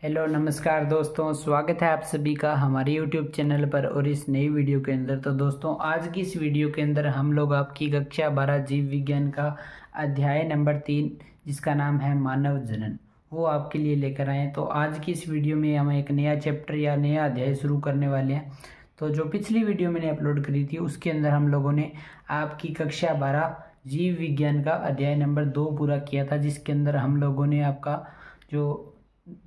Hello नमस्कार दोस्तों, स्वागत है आप सभी का हमारे YouTube चैनल पर और इस नई वीडियो के अंदर। तो दोस्तों, आज की इस वीडियो के अंदर हम लोग आपकी कक्षा 12 जीव विज्ञान का अध्याय नंबर 3 जिसका नाम है मानव जनन, वो आपके लिए लेकर आए हैं। तो आज की इस वीडियो में हम एक नया चैप्टर या नया अध्याय शुरू करने वाले हैं। तो जो पिछली वीडियो मैंने अपलोड करी थी उसके अंदर हम लोगों ने आपकी कक्षा 12 जीव विज्ञान का अध्याय नंबर 2 पूरा किया था, जिसके अंदर हम लोगों ने आपका जो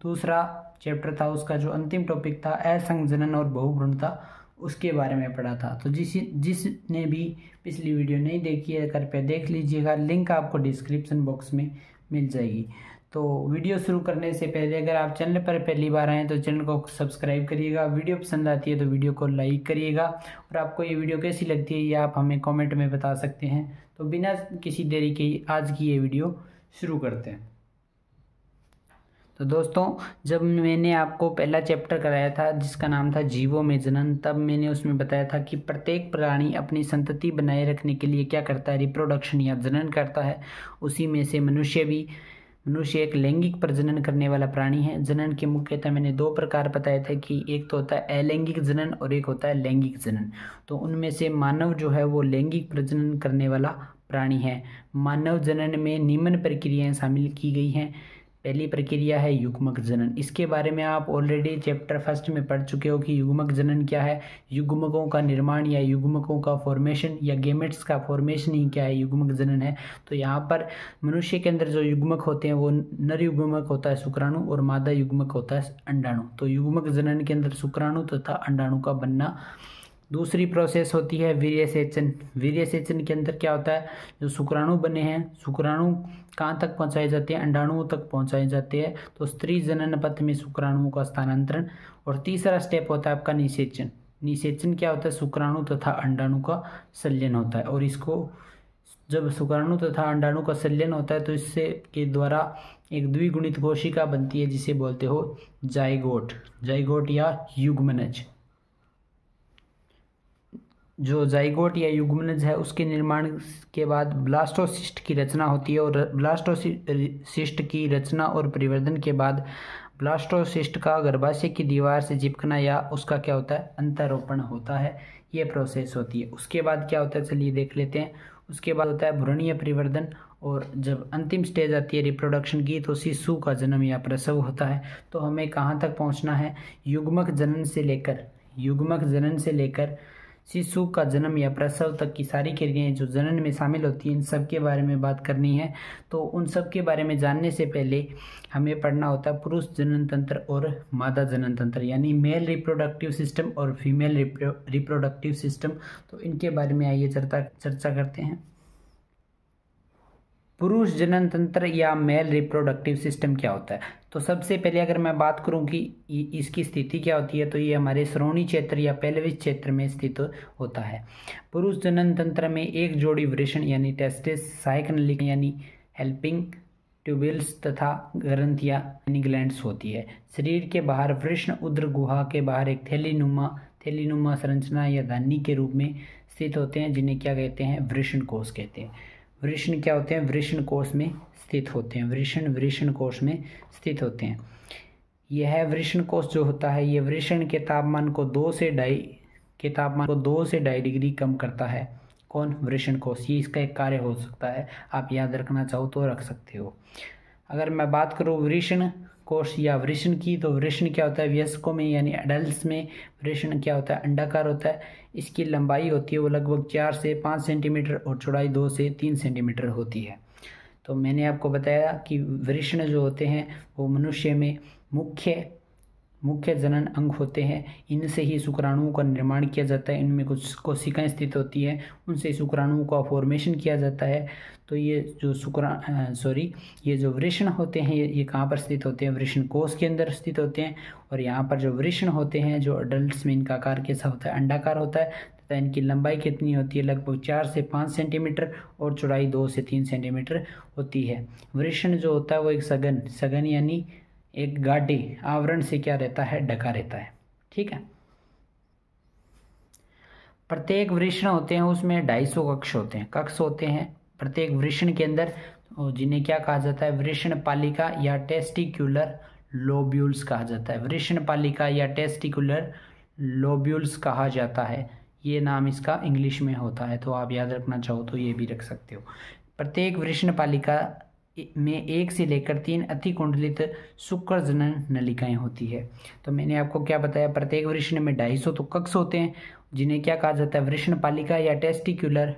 दूसरा चैप्टर था उसका जो अंतिम टॉपिक था असंजनन और बहुभ्रूणता, उसके बारे में पढ़ा था। तो जिसने भी पिछली वीडियो नहीं देखी है कृपया देख लीजिएगा, लिंक आपको डिस्क्रिप्शन बॉक्स में मिल जाएगी। तो वीडियो शुरू करने से पहले अगर आप चैनल पर पहली बार आए तो चैनल को सब्सक्राइब करिएगा, वीडियो पसंद आती है तो वीडियो को लाइक करिएगा और आपको ये वीडियो कैसी लगती है ये आप हमें कमेंट में बता सकते हैं। तो बिना किसी देरी के आज की ये वीडियो शुरू करते हैं। तो दोस्तों, जब मैंने आपको पहला चैप्टर कराया था जिसका नाम था जीवों में जनन, तब मैंने उसमें बताया था कि प्रत्येक प्राणी अपनी संतति बनाए रखने के लिए क्या करता है, रिप्रोडक्शन या जनन करता है। उसी में से मनुष्य एक लैंगिक प्रजनन करने वाला प्राणी है। जनन के मुख्यतः मैंने दो प्रकार बताए थे कि एक तो होता है अलैंगिक जनन और एक होता है लैंगिक जनन। तो उनमें से मानव जो है वो लैंगिक प्रजनन करने वाला प्राणी है। मानव जनन में निम्न प्रक्रियाएं शामिल की गई हैं। पहली प्रक्रिया है युग्मक जनन। इसके बारे में आप ऑलरेडी चैप्टर 1 में पढ़ चुके हो कि युग्मक जनन क्या है, युग्मकों का निर्माण या युग्मकों का फॉर्मेशन या गेमेट्स का फॉर्मेशन ही क्या है, युग्मक जनन है। तो यहाँ पर मनुष्य के अंदर जो युग्मक होते हैं वो नर युग्मक होता है शुक्राणु और मादा युग्मक होता है अंडाणु। तो युग्मक जनन के अंदर शुक्राणु तथा अंडाणु का बनना। दूसरी प्रोसेस होती है वीर्य सेचन। वीर्य सेचन के अंदर क्या होता है, जो शुक्राणु बने हैं शुक्राणु कहाँ तक पहुँचाए जाते हैं, अंडाणुओं तक पहुँचाए जाते हैं। तो स्त्री जनन पथ में शुक्राणुओं का स्थानांतरण। और तीसरा स्टेप होता है आपका निषेचन। निषेचन क्या होता है, शुक्राणु तथा अंडाणु का संलयन होता है। और इसको जब शुक्राणु तथा अंडाणु का संलयन होता है तो इससे के द्वारा एक द्विगुणित कोशिका बनती है जिसे बोलते हो जाइगोट या युग्मनज। जो जाइगोट या युग्मनज है उसके निर्माण के बाद ब्लास्टोसिस्ट की रचना होती है और ब्लास्टोसिस्ट की रचना और परिवर्धन के बाद ब्लास्टोसिस्ट का गर्भाशय की दीवार से चिपकना या उसका क्या होता है, अंतरोपण होता है। ये प्रोसेस होती है। उसके बाद क्या होता है चलिए देख लेते हैं। उसके बाद होता है भ्रूणीय परिवर्धन और जब अंतिम स्टेज आती है रिप्रोडक्शन की तो शिशु का जन्म या प्रसव होता है। तो हमें कहाँ तक पहुँचना है, युग्मक जनन से लेकर शिशु का जन्म या प्रसव तक की सारी क्रियाएं जो जनन में शामिल होती हैं इन सब के बारे में बात करनी है। तो उन सब के बारे में जानने से पहले हमें पढ़ना होता है पुरुष जनन तंत्र और मादा जनन तंत्र, यानी मेल रिप्रोडक्टिव सिस्टम और फीमेल रिप्रोडक्टिव सिस्टम। तो इनके बारे में आइए चर्चा करते हैं। पुरुष जनन तंत्र या मेल रिप्रोडक्टिव सिस्टम क्या होता है। तो सबसे पहले अगर मैं बात करूं कि इसकी स्थिति क्या होती है तो ये हमारे श्रोणी क्षेत्र या पेल्विस क्षेत्र में स्थित होता है। पुरुष जनन तंत्र में एक जोड़ी वृषण यानी टेस्टिस, सहायक नलिका यानी हेल्पिंग ट्यूब्यूल्स तथा ग्रंथियां यानी ग्लैंड्स होती है। शरीर के बाहर वृषण उदर गुहा के बाहर एक थैलीनुमा संरचना या धानी के रूप में स्थित होते हैं जिन्हें क्या कहते हैं, वृषण कोष कहते हैं। वृषण क्या होते हैं, वृषण कोष में स्थित होते हैं। वृषण कोष में स्थित होते हैं। यह वृषण कोष जो होता है ये वृषण के तापमान को 2 से 2.5 डिग्री कम करता है। कौन, वृषण कोष। ये इसका एक कार्य हो सकता है, आप याद रखना चाहो तो रख सकते हो। अगर मैं बात करूँ वृषण कोष या वृषण की, तो वृषण क्या होता है, वयस्कों में यानी एडल्ट्स में वृषण क्या होता है, अंडाकार होता है। इसकी लंबाई होती है वो लगभग 4 से 5 सेंटीमीटर और चौड़ाई 2 से 3 सेंटीमीटर होती है। तो मैंने आपको बताया कि वृषण जो होते हैं वो मनुष्य में मुख्य जनन अंग होते हैं। इनसे ही शुक्राणुओं का निर्माण किया जाता है। इनमें कुछ कोशिकाएं स्थित होती हैं, उनसे शुक्राणुओं का फॉर्मेशन किया जाता है। तो ये जो वृषण होते हैं ये कहाँ पर स्थित होते हैं, वृषण कोष के अंदर स्थित होते हैं। और यहाँ पर जो वृषण होते हैं जो अडल्ट्स में इनका आकार कैसा होता है, अंडाकार होता है तथा इनकी लंबाई कितनी होती है, लगभग 4 से 5 सेंटीमीटर और चौड़ाई 2 से 3 सेंटीमीटर होती है। वृषण जो होता है वो एक सघन यानी एक गाढ़े आवरण से क्या रहता है, ढका रहता है। ठीक है। प्रत्येक वृषण होते हैं उसमें 250 कक्ष होते हैं प्रत्येक वृषण के अंदर, जिन्हें क्या कहा जाता है, वृषण पालिका या टेस्टिक्युलर लोब्यूल्स कहा जाता है। वृषणपालिका या टेस्टिकुलर लोब्यूल्स कहा जाता है, ये नाम इसका इंग्लिश में होता है। तो आप याद रखना चाहो तो ये भी रख सकते हो। प्रत्येक वृषणपालिका में 1 से लेकर 3 अतिकुंडलित शुक्र जनन नलिकाएं होती है। तो मैंने आपको क्या बताया, प्रत्येक वृषण में 250 तो कक्ष होते हैं, जिन्हें क्या कहा जाता है, वृषणपालिका या टेस्टिकुलर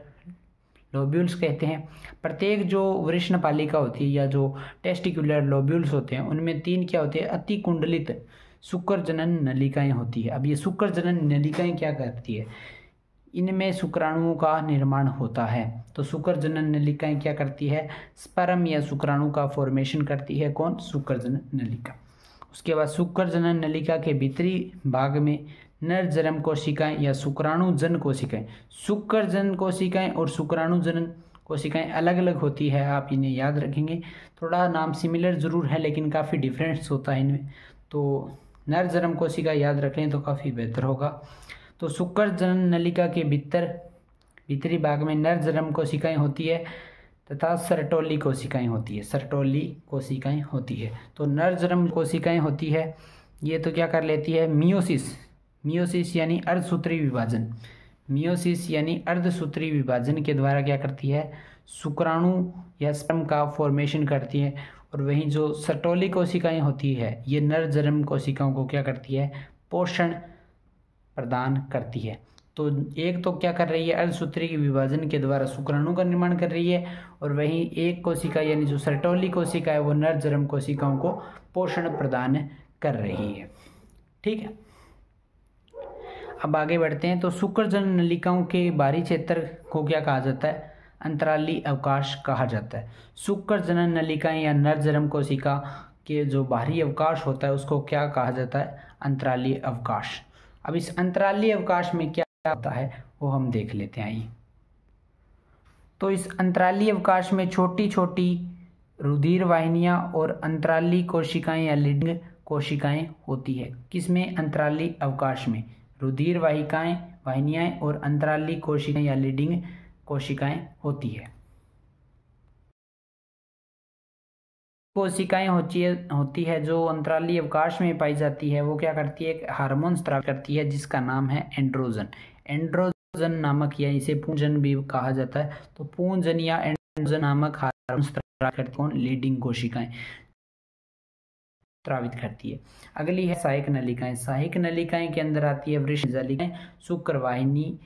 लोब्यूल्स कहते हैं। प्रत्येक जो वृषणपालिका होती है या जो टेस्टिकुलर लोब्यूल्स होते हैं उनमें 3 क्या होते हैं, अतिकुंडलित शुक्र जनन नलिकाएं होती है। अब ये शुक्र जनन नलिकाएं क्या करती है, इनमें शुक्राणुओं का निर्माण होता है। तो शुक्र जनन नलिकाएं क्या करती है, स्पर्म या शुक्राणु का फॉर्मेशन करती है। कौन, शुक्र जनन नलिका। उसके बाद शुक्र जनन नलिका के भीतरी भाग में नर जन्म कोशिकाएं या शुक्राणु जन कोशिकाएं, शुक्र जन कोशिकाएं और शुक्राणु जनन कोशिकाएं अलग अलग होती है, आप इन्हें याद रखेंगे। थोड़ा नाम सिमिलर जरूर है लेकिन काफ़ी डिफरेंस होता है इनमें, तो नर जन्म कोशिका याद रख लें तो काफ़ी बेहतर होगा। तो शुक्र जनन नलिका के भीतरी भाग में नर जन्म कोशिकाएं होती है तथा सर्टोली कोशिकाएं होती है, सर्टोली कोशिकाएं होती है। तो नर जन्म कोशिकाएं होती है, ये तो क्या कर लेती है, मियोसिस यानी अर्धसूत्री विभाजन, मियोसिस यानी अर्धसूत्री विभाजन के द्वारा क्या करती है, शुक्राणु या स्पर्म का फॉर्मेशन करती है। और वहीं जो सर्टोली कोशिकाएं होती है ये नर जन्म कोशिकाओं को क्या करती है, पोषण प्रदान करती है। तो एक तो क्या कर रही है, अर्धसूत्री के विभाजन के द्वारा शुक्राणु का निर्माण कर रही है, और वहीं एक कोशिका यानी जो सर्टोली कोशिका है वो नर जन्म कोशिकाओं को पोषण प्रदान कर रही है। ठीक है, अब आगे बढ़ते हैं। तो शुक्र जनन नलिकाओं के बाहरी क्षेत्र को क्या कहा जाता है, अंतराली अवकाश कहा जाता है। शुक्र जनन नलिकाएं या नर जन्म कोशिका के जो बाहरी अवकाश होता है उसको क्या कहा जाता है, अंतराली अवकाश। अब इस अंतराली अवकाश में क्या होता है वो हम देख लेते हैं। आइए, तो इस अंतराली अवकाश में छोटी छोटी रुधिर वाहिनियां और अंतराली कोशिकाएं या लीडिंग कोशिकाएं होती है। किसमें, अंतराली अवकाश में रुधिर वाहिनियां और अंतराली कोशिकाएं या लीडिंग कोशिकाएं होती है। कोशिकाएं होती है जो अंतराली अवकाश में पाई जाती है, वो क्या करती है, एक हार्मोन स्राव करती है जिसका नाम है एंड्रोजन। एंड्रोजन नामक या इसे पूंजन भी कहा जाता है। तो पूंजन या एंड्रोजन नामक हार्मोन स्राव करती कौन, लीडिंग कोशिकाएं स्रावित करती है। अगली है सहायक नलिकाएं। सहायक नलिकाएं के अंदर आती है वृषणजालिकाएं, शुक्रवाहिनी,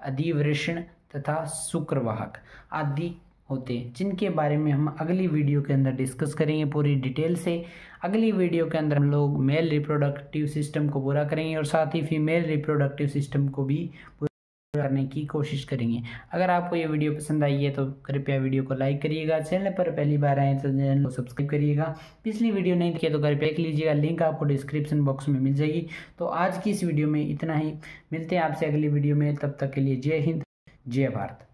अधिवृषण तथा शुक्रवाहक आदि होते हैं, जिनके बारे में हम अगली वीडियो के अंदर डिस्कस करेंगे पूरी डिटेल से। अगली वीडियो के अंदर हम लोग मेल रिप्रोडक्टिव सिस्टम को पूरा करेंगे और साथ ही फीमेल रिप्रोडक्टिव सिस्टम को भी पूरा करने की कोशिश करेंगे। अगर आपको ये वीडियो पसंद आई है तो कृपया वीडियो को लाइक करिएगा, चैनल पर पहली बार आए तो चैनल को सब्सक्राइब करिएगा। पिछली वीडियो नहीं देखी तो कृपया देख लीजिएगा, लिंक आपको डिस्क्रिप्शन बॉक्स में मिल जाएगी। तो आज की इस वीडियो में इतना ही, मिलते हैं आपसे अगली वीडियो में, तब तक के लिए जय हिंद, जय भारत।